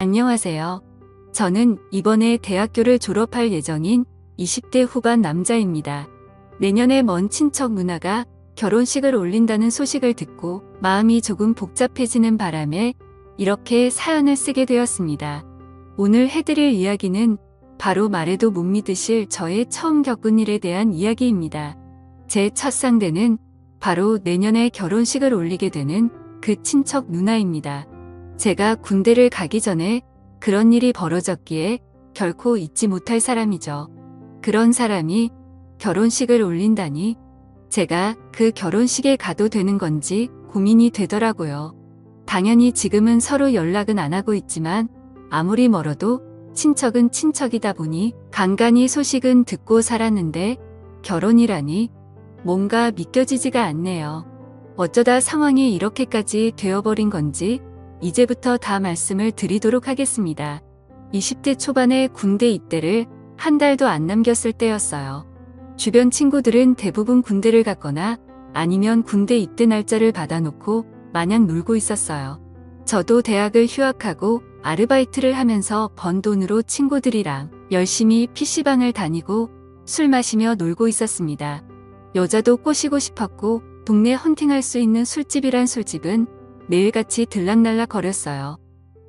안녕하세요. 저는 이번에 대학교를 졸업할 예정인 20대 후반 남자입니다. 내년에 먼 친척 누나가 결혼식을 올린다는 소식을 듣고 마음이 조금 복잡해지는 바람에 이렇게 사연을 쓰게 되었습니다. 오늘 해드릴 이야기는 바로 말해도 못 믿으실 저의 처음 겪은 일에 대한 이야기입니다. 제 첫 상대는 바로 내년에 결혼식을 올리게 되는 그 친척 누나입니다. 제가 군대를 가기 전에 그런 일이 벌어졌기에 결코 잊지 못할 사람이죠. 그런 사람이 결혼식을 올린다니 제가 그 결혼식에 가도 되는 건지 고민이 되더라고요. 당연히 지금은 서로 연락은 안 하고 있지만 아무리 멀어도 친척은 친척이다 보니 간간히 소식은 듣고 살았는데 결혼이라니 뭔가 믿겨지지가 않네요. 어쩌다 상황이 이렇게까지 되어버린 건지 이제부터 다 말씀을 드리도록 하겠습니다. 20대 초반에 군대 입대를 한 달도 안 남겼을 때였어요. 주변 친구들은 대부분 군대를 갔거나 아니면 군대 입대 날짜를 받아놓고 마냥 놀고 있었어요. 저도 대학을 휴학하고 아르바이트를 하면서 번 돈으로 친구들이랑 열심히 PC방을 다니고 술 마시며 놀고 있었습니다. 여자도 꼬시고 싶었고 동네 헌팅할 수 있는 술집이란 술집은 매일같이 들락날락 거렸어요.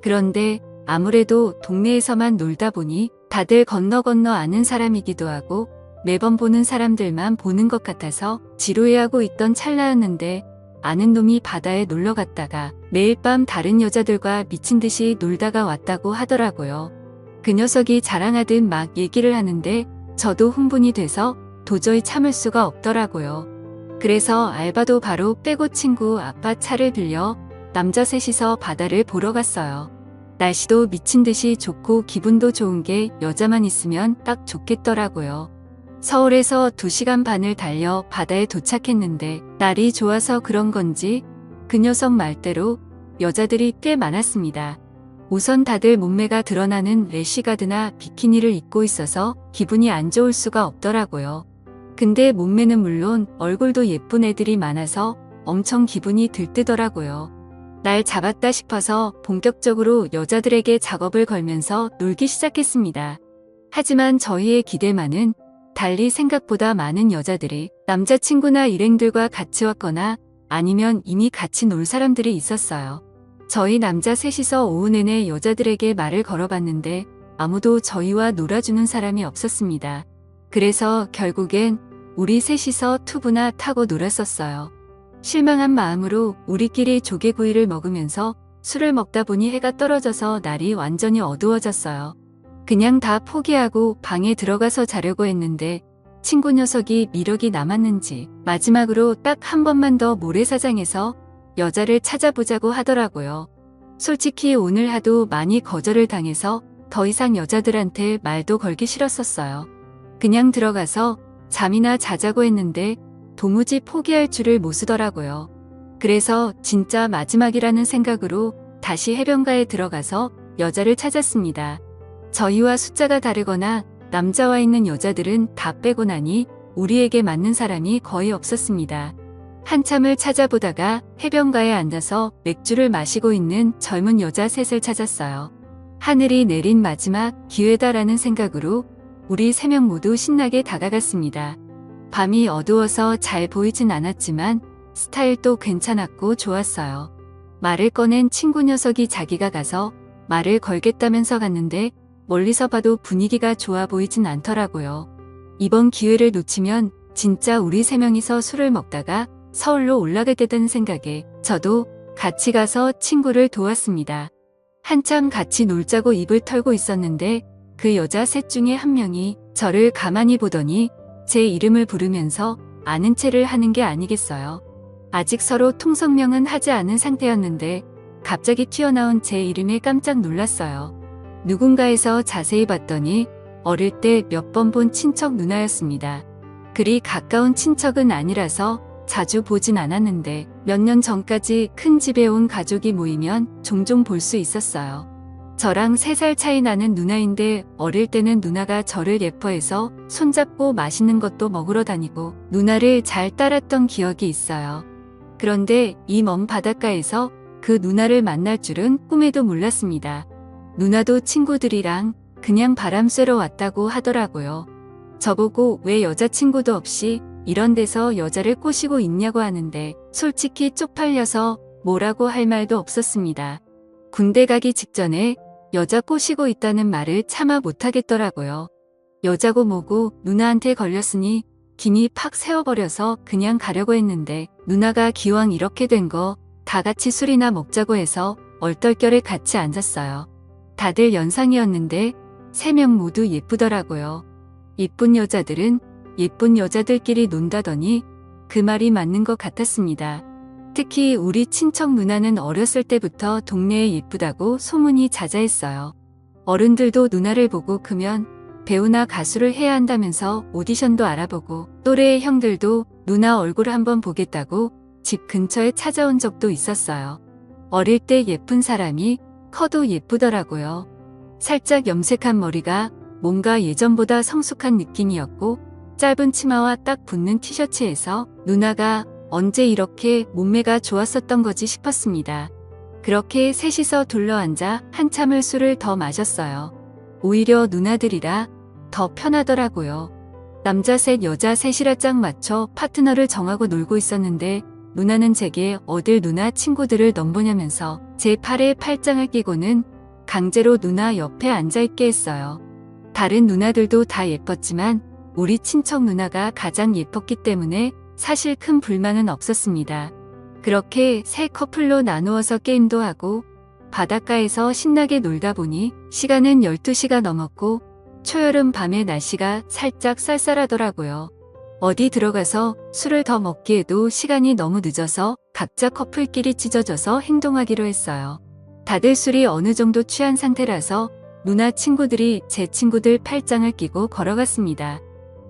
그런데 아무래도 동네에서만 놀다 보니 다들 건너 아는 사람이기도 하고 매번 보는 사람들만 보는 것 같아서 지루해하고 있던 찰나였는데 아는 놈이 바다에 놀러 갔다가 매일 밤 다른 여자들과 미친 듯이 놀다가 왔다고 하더라고요. 그 녀석이 자랑하듯 막 얘기를 하는데 저도 흥분이 돼서 도저히 참을 수가 없더라고요. 그래서 알바도 바로 빼고 친구 아빠 차를 빌려 남자 셋이서 바다를 보러 갔어요. 날씨도 미친 듯이 좋고 기분도 좋은 게 여자만 있으면 딱 좋겠더라고요. 서울에서 2시간 반을 달려 바다에 도착했는데 날이 좋아서 그런 건지 그 녀석 말대로 여자들이 꽤 많았습니다. 우선 다들 몸매가 드러나는 래쉬가드나 비키니를 입고 있어서 기분이 안 좋을 수가 없더라고요. 근데 몸매는 물론 얼굴도 예쁜 애들이 많아서 엄청 기분이 들뜨더라고요. 날 잡았다 싶어서 본격적으로 여자들에게 작업을 걸면서 놀기 시작했습니다. 하지만 저희의 기대만은 달리 생각보다 많은 여자들이 남자친구나 일행들과 같이 왔거나 아니면 이미 같이 놀 사람들이 있었어요. 저희 남자 셋이서 오후 내내 여자들에게 말을 걸어봤는데 아무도 저희와 놀아주는 사람이 없었습니다. 그래서 결국엔 우리 셋이서 투브나 타고 놀았었어요. 실망한 마음으로 우리끼리 조개구이를 먹으면서 술을 먹다 보니 해가 떨어져서 날이 완전히 어두워졌어요. 그냥 다 포기하고 방에 들어가서 자려고 했는데 친구 녀석이 미력이 남았는지 마지막으로 딱 한 번만 더 모래사장에서 여자를 찾아보자고 하더라고요. 솔직히 오늘 하도 많이 거절을 당해서 더 이상 여자들한테 말도 걸기 싫었었어요. 그냥 들어가서 잠이나 자자고 했는데 도무지 포기할 줄을 모르더라고요. 그래서 진짜 마지막이라는 생각으로 다시 해변가에 들어가서 여자를 찾았습니다. 저희와 숫자가 다르거나 남자와 있는 여자들은 다 빼고 나니 우리에게 맞는 사람이 거의 없었습니다. 한참을 찾아보다가 해변가에 앉아서 맥주를 마시고 있는 젊은 여자 셋을 찾았어요. 하늘이 내린 마지막 기회다라는 생각으로 우리 3명 모두 신나게 다가갔습니다. 밤이 어두워서 잘 보이진 않았지만 스타일도 괜찮았고 좋았어요. 말을 꺼낸 친구 녀석이 자기가 가서 말을 걸겠다면서 갔는데 멀리서 봐도 분위기가 좋아 보이진 않더라고요. 이번 기회를 놓치면 진짜 우리 3명이서 술을 먹다가 서울로 올라가겠다는 생각에 저도 같이 가서 친구를 도왔습니다. 한참 같이 놀자고 입을 털고 있었는데 그 여자 셋 중에 한 명이 저를 가만히 보더니 제 이름을 부르면서 아는 체를 하는 게 아니겠어요. 아직 서로 통성명은 하지 않은 상태였는데 갑자기 튀어나온 제 이름에 깜짝 놀랐어요. 누군가에서 자세히 봤더니 어릴 때 몇 번 본 친척 누나였습니다. 그리 가까운 친척은 아니라서 자주 보진 않았는데 몇 년 전까지 큰 집에 온 가족이 모이면 종종 볼 수 있었어요. 저랑 3살 차이 나는 누나인데 어릴 때는 누나가 저를 예뻐해서 손잡고 맛있는 것도 먹으러 다니고 누나를 잘 따랐던 기억이 있어요. 그런데 이 먼 바닷가에서 그 누나를 만날 줄은 꿈에도 몰랐습니다. 누나도 친구들이랑 그냥 바람 쐬러 왔다고 하더라고요. 저보고 왜 여자친구도 없이 이런 데서 여자를 꼬시고 있냐고 하는데 솔직히 쪽팔려서 뭐라고 할 말도 없었습니다. 군대 가기 직전에 여자 꼬시고 있다는 말을 차마 못하겠더라고요. 여자고 뭐고 누나한테 걸렸으니 김이 팍 세워버려서 그냥 가려고 했는데 누나가 기왕 이렇게 된 거 다 같이 술이나 먹자고 해서 얼떨결에 같이 앉았어요. 다들 연상이었는데 3명 모두 예쁘더라고요. 예쁜 여자들은 예쁜 여자들끼리 논다더니 그 말이 맞는 것 같았습니다. 특히 우리 친척 누나는 어렸을 때부터 동네에 예쁘다고 소문이 자자했어요. 어른들도 누나를 보고 크면 배우나 가수를 해야 한다면서 오디션도 알아보고 또래의 형들도 누나 얼굴 한번 보겠다고 집 근처에 찾아온 적도 있었어요. 어릴 때 예쁜 사람이 커도 예쁘더라고요. 살짝 염색한 머리가 뭔가 예전보다 성숙한 느낌이었고 짧은 치마와 딱 붙는 티셔츠에서 누나가 언제 이렇게 몸매가 좋았었던 거지 싶었습니다. 그렇게 셋이서 둘러앉아 한참을 술을 더 마셨어요. 오히려 누나들이라 더 편하더라고요. 남자 셋 여자 셋이라 짝 맞춰 파트너를 정하고 놀고 있었는데 누나는 제게 어딜 누나 친구들을 넘보냐면서 제 팔에 팔짱을 끼고는 강제로 누나 옆에 앉아있게 했어요. 다른 누나들도 다 예뻤지만 우리 친척 누나가 가장 예뻤기 때문에 사실 큰 불만은 없었습니다. 그렇게 세 커플로 나누어서 게임도 하고 바닷가에서 신나게 놀다 보니 시간은 12시가 넘었고 초여름 밤에 날씨가 살짝 쌀쌀하더라고요. 어디 들어가서 술을 더 먹기에도 시간이 너무 늦어서 각자 커플끼리 찢어져서 행동하기로 했어요. 다들 술이 어느 정도 취한 상태라서 누나 친구들이 제 친구들 팔짱을 끼고 걸어갔습니다.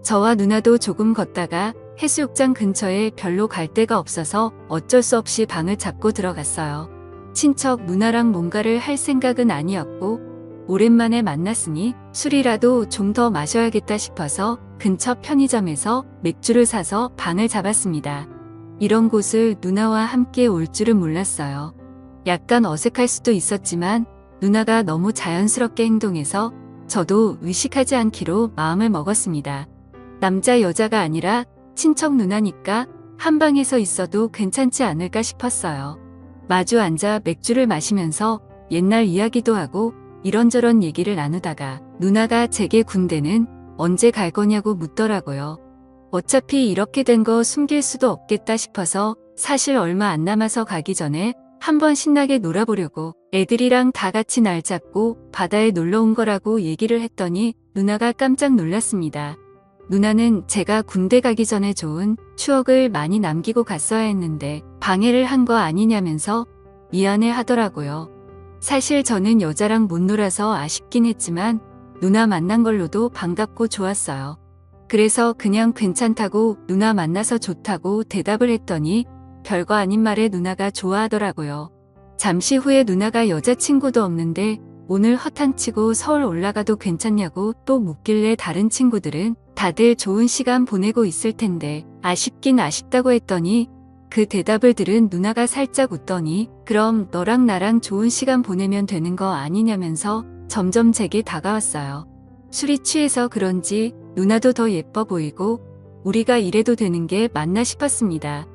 저와 누나도 조금 걷다가 해수욕장 근처에 별로 갈 데가 없어서 어쩔 수 없이 방을 잡고 들어갔어요. 친척 누나랑 뭔가를 할 생각은 아니었고 오랜만에 만났으니 술이라도 좀 더 마셔야겠다 싶어서 근처 편의점에서 맥주를 사서 방을 잡았습니다. 이런 곳을 누나와 함께 올 줄은 몰랐어요. 약간 어색할 수도 있었지만 누나가 너무 자연스럽게 행동해서 저도 의식하지 않기로 마음을 먹었습니다. 남자 여자가 아니라 친척 누나니까 한 방에서 있어도 괜찮지 않을까 싶었어요. 마주 앉아 맥주를 마시면서 옛날 이야기도 하고 이런저런 얘기를 나누다가 누나가 제게 군대는 언제 갈 거냐고 묻더라고요. 어차피 이렇게 된 거 숨길 수도 없겠다 싶어서 사실 얼마 안 남아서 가기 전에 한번 신나게 놀아보려고 애들이랑 다 같이 날 잡고 바다에 놀러 온 거라고 얘기를 했더니 누나가 깜짝 놀랐습니다. 누나는 제가 군대 가기 전에 좋은 추억을 많이 남기고 갔어야 했는데 방해를 한 거 아니냐면서 미안해 하더라고요. 사실 저는 여자랑 못 놀아서 아쉽긴 했지만 누나 만난 걸로도 반갑고 좋았어요. 그래서 그냥 괜찮다고 누나 만나서 좋다고 대답을 했더니 별거 아닌 말에 누나가 좋아하더라고요. 잠시 후에 누나가 여자친구도 없는데 오늘 허탕치고 서울 올라가도 괜찮냐고 또 묻길래 다른 친구들은 다들 좋은 시간 보내고 있을 텐데 아쉽긴 아쉽다고 했더니 그 대답을 들은 누나가 살짝 웃더니 그럼 너랑 나랑 좋은 시간 보내면 되는 거 아니냐면서 점점 제게 다가왔어요. 술이 취해서 그런지 누나도 더 예뻐 보이고 우리가 이래도 되는 게 맞나 싶었습니다.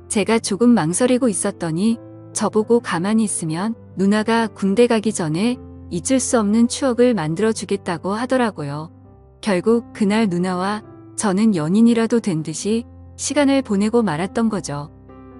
제가 조금 망설이고 있었더니 저보고 가만히 있으면 누나가 군대 가기 전에 잊을 수 없는 추억을 만들어주겠다고 하더라고요. 결국 그날 누나와 저는 연인이라도 된 듯이 시간을 보내고 말았던 거죠.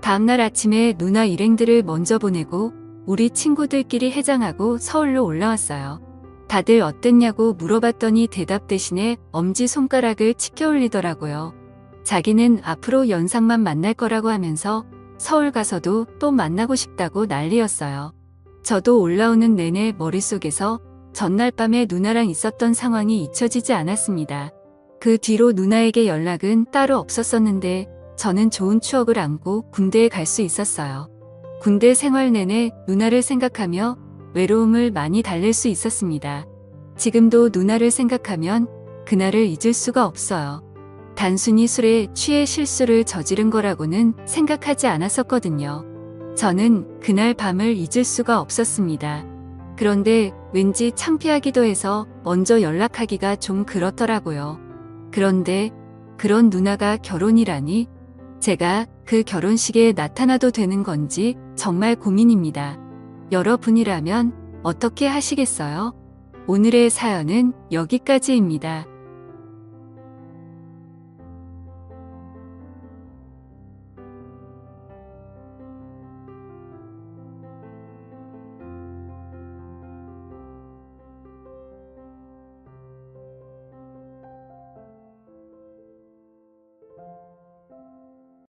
다음날 아침에 누나 일행들을 먼저 보내고 우리 친구들끼리 해장하고 서울로 올라왔어요. 다들 어땠냐고 물어봤더니 대답 대신에 엄지손가락을 치켜 올리더라고요. 자기는 앞으로 연상만 만날 거라고 하면서 서울 가서도 또 만나고 싶다고 난리였어요. 저도 올라오는 내내 머릿속에서 전날 밤에 누나랑 있었던 상황이 잊혀지지 않았습니다. 그 뒤로 누나에게 연락은 따로 없었었는데 저는 좋은 추억을 안고 군대에 갈 수 있었어요. 군대 생활 내내 누나를 생각하며 외로움을 많이 달랠 수 있었습니다. 지금도 누나를 생각하면 그날을 잊을 수가 없어요. 단순히 술에 취해 실수를 저지른 거라고는 생각하지 않았었거든요. 저는 그날 밤을 잊을 수가 없었습니다. 그런데 왠지 창피하기도 해서 먼저 연락하기가 좀 그렇더라고요. 그런데 그런 누나가 결혼이라니 제가 그 결혼식에 나타나도 되는 건지 정말 고민입니다. 여러분이라면 어떻게 하시겠어요? 오늘의 사연은 여기까지입니다.